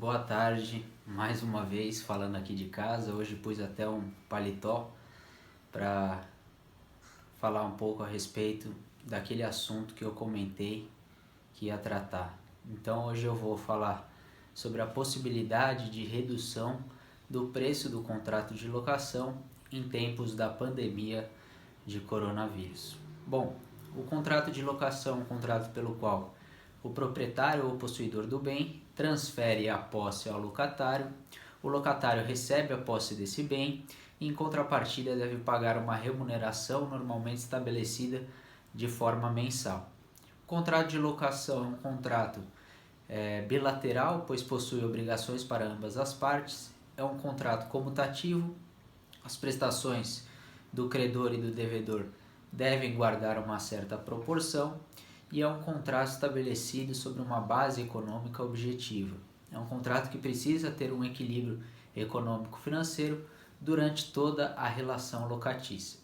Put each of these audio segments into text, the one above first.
Boa tarde, mais uma vez falando aqui de casa. Hoje pus até um paletó para falar um pouco a respeito daquele assunto que eu comentei que ia tratar. Então hoje eu vou falar sobre a possibilidade de redução do preço do contrato de locação em tempos da pandemia de coronavírus. Bom, o contrato de locação é um contrato pelo qual o proprietário ou possuidor do bem transfere a posse ao locatário, o locatário recebe a posse desse bem e, em contrapartida, deve pagar uma remuneração normalmente estabelecida de forma mensal. O contrato de locação é um contrato bilateral, pois possui obrigações para ambas as partes, é um contrato comutativo, as prestações do credor e do devedor devem guardar uma certa proporção e é um contrato estabelecido sobre uma base econômica objetiva. É um contrato que precisa ter um equilíbrio econômico-financeiro durante toda a relação locatícia.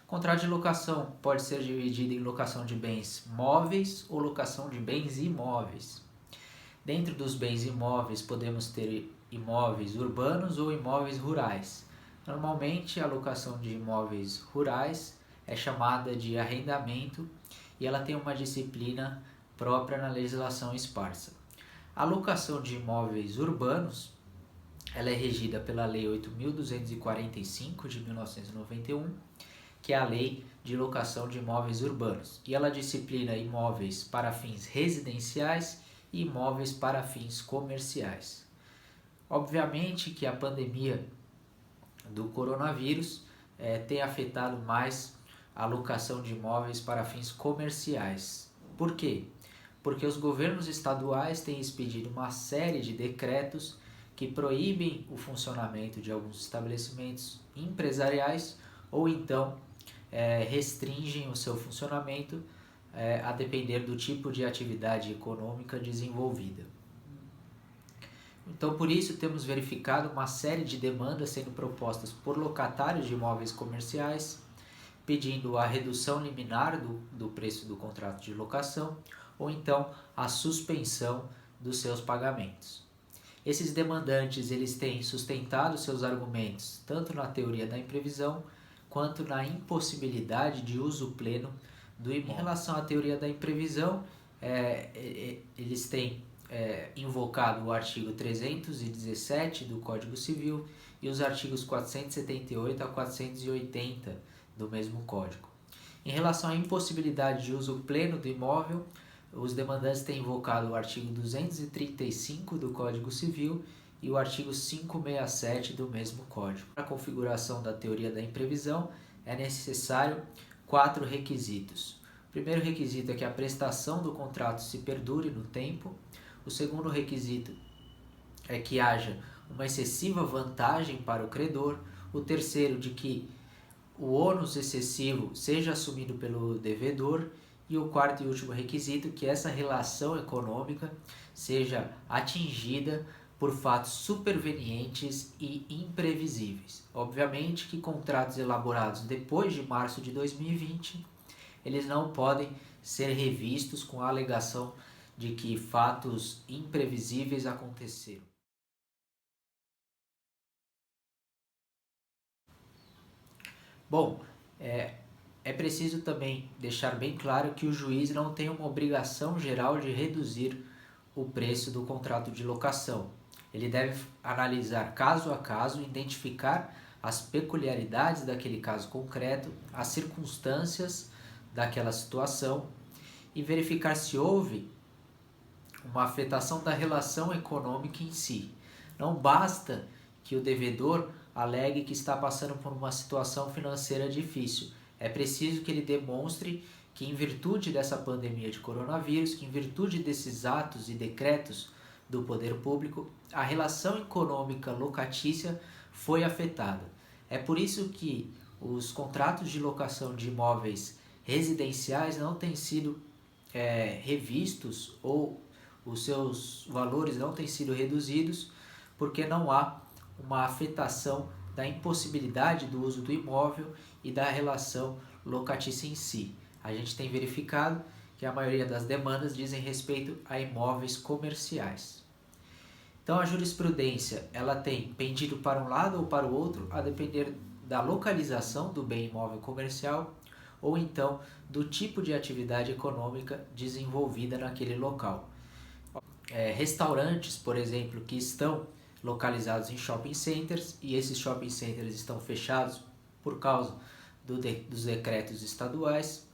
O contrato de locação pode ser dividido em locação de bens móveis ou locação de bens imóveis. Dentro dos bens imóveis podemos ter imóveis urbanos ou imóveis rurais. Normalmente a locação de imóveis rurais é chamada de arrendamento e ela tem uma disciplina própria na legislação esparsa. A locação de imóveis urbanos ela é regida pela Lei 8.245 de 1991, que é a Lei de Locação de Imóveis Urbanos, e ela disciplina imóveis para fins residenciais e imóveis para fins comerciais. Obviamente que a pandemia do coronavírus tem afetado mais a locação de imóveis para fins comerciais. Por quê? Porque os governos estaduais têm expedido uma série de decretos que proíbem o funcionamento de alguns estabelecimentos empresariais ou então restringem o seu funcionamento a depender do tipo de atividade econômica desenvolvida. Então, por isso, temos verificado uma série de demandas sendo propostas por locatários de imóveis comerciais, pedindo a redução liminar do preço do contrato de locação ou então a suspensão dos seus pagamentos. Esses demandantes eles têm sustentado seus argumentos tanto na teoria da imprevisão quanto na impossibilidade de uso pleno do imóvel. Em relação à teoria da imprevisão, eles têm invocado o artigo 317 do Código Civil e os artigos 478 a 480 do mesmo Código. Em relação à impossibilidade de uso pleno do imóvel, os demandantes têm invocado o artigo 235 do Código Civil e o artigo 567 do mesmo Código. Para a configuração da teoria da imprevisão, é necessário 4 requisitos. O primeiro requisito é que a prestação do contrato se perdure no tempo. O segundo requisito é que haja uma excessiva vantagem para o credor. O terceiro, de que o ônus excessivo seja assumido pelo devedor. E o quarto e último requisito, que essa relação econômica seja atingida por fatos supervenientes e imprevisíveis. Obviamente que contratos elaborados depois de março de 2020, eles não podem ser revistos com a alegação de que fatos imprevisíveis aconteceram. Bom, é preciso também deixar bem claro que o juiz não tem uma obrigação geral de reduzir o preço do contrato de locação. Ele deve analisar caso a caso, identificar as peculiaridades daquele caso concreto, as circunstâncias daquela situação e verificar se houve uma afetação da relação econômica em si. Não basta que o devedor alegue que está passando por uma situação financeira difícil. É preciso que ele demonstre que, em virtude dessa pandemia de coronavírus, que em virtude desses atos e decretos do poder público, a relação econômica locatícia foi afetada. É por isso que os contratos de locação de imóveis residenciais não têm sido revistos ou os seus valores não têm sido reduzidos porque não há uma afetação da impossibilidade do uso do imóvel e da relação locatícia em si. A gente tem verificado que a maioria das demandas dizem respeito a imóveis comerciais. Então a jurisprudência ela tem pendido para um lado ou para o outro, a depender da localização do bem imóvel comercial ou então do tipo de atividade econômica desenvolvida naquele local. Restaurantes, por exemplo, que estão localizados em shopping centers e esses shopping centers estão fechados por causa dos decretos estaduais,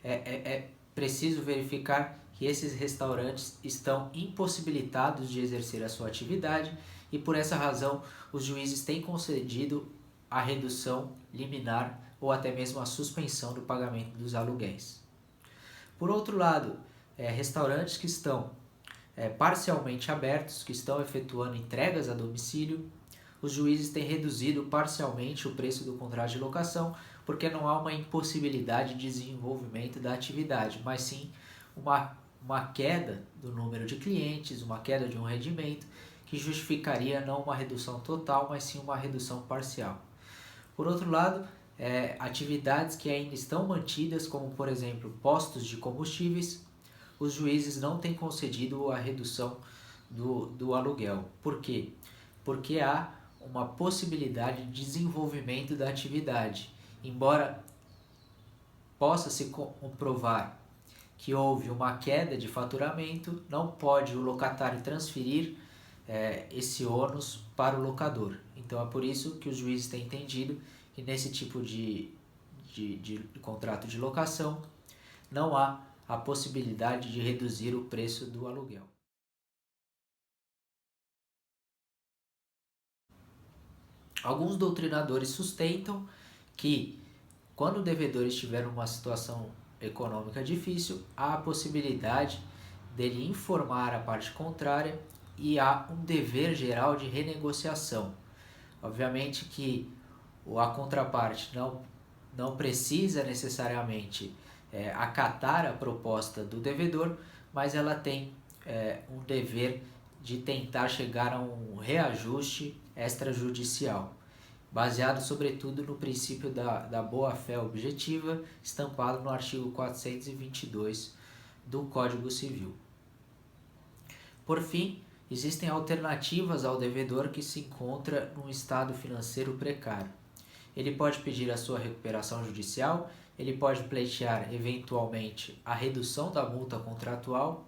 é preciso verificar que esses restaurantes estão impossibilitados de exercer a sua atividade e por essa razão os juízes têm concedido a redução liminar ou até mesmo a suspensão do pagamento dos aluguéis. Por outro lado, restaurantes que estão parcialmente abertos, que estão efetuando entregas a domicílio, os juízes têm reduzido parcialmente o preço do contrato de locação, porque não há uma impossibilidade de desenvolvimento da atividade, mas sim uma queda do número de clientes, uma queda de um rendimento, que justificaria não uma redução total, mas sim uma redução parcial. Por outro lado, atividades que ainda estão mantidas, como por exemplo postos de combustíveis, os juízes não têm concedido a redução do aluguel. Por quê? Porque há uma possibilidade de desenvolvimento da atividade. Embora possa se comprovar que houve uma queda de faturamento, não pode o locatário transferir esse ônus para o locador. Então é por isso que os juízes têm entendido que nesse tipo de contrato de locação não há a possibilidade de reduzir o preço do aluguel. Alguns doutrinadores sustentam que quando o devedor estiver numa situação econômica difícil, há a possibilidade dele informar a parte contrária e há um dever geral de renegociação. Obviamente que a contraparte não precisa necessariamente acatar a proposta do devedor, mas ela tem um dever de tentar chegar a um reajuste extrajudicial, baseado sobretudo no princípio da boa-fé objetiva, estampado no artigo 422 do Código Civil. Por fim, existem alternativas ao devedor que se encontra num estado financeiro precário. Ele pode pedir a sua recuperação judicial, ele pode pleitear eventualmente a redução da multa contratual,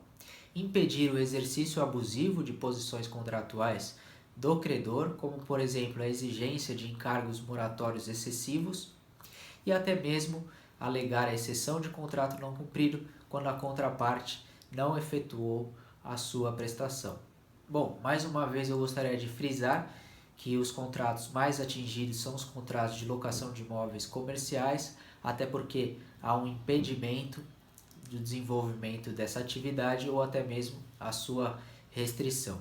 impedir o exercício abusivo de posições contratuais do credor, como por exemplo a exigência de encargos moratórios excessivos, e até mesmo alegar a exceção de contrato não cumprido quando a contraparte não efetuou a sua prestação. Bom, mais uma vez eu gostaria de frisar que os contratos mais atingidos são os contratos de locação de imóveis comerciais, até porque há um impedimento do desenvolvimento dessa atividade ou até mesmo a sua restrição.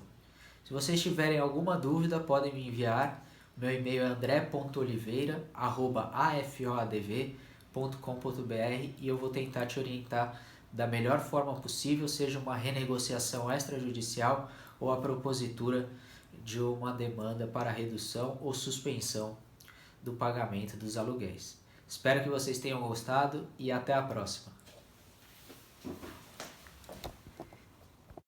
Se vocês tiverem alguma dúvida, podem me enviar. Meu e-mail é andré.oliveira@afoadv.com.br e eu vou tentar te orientar da melhor forma possível, seja uma renegociação extrajudicial ou a propositura de uma demanda para redução ou suspensão do pagamento dos aluguéis. Espero que vocês tenham gostado e até a próxima.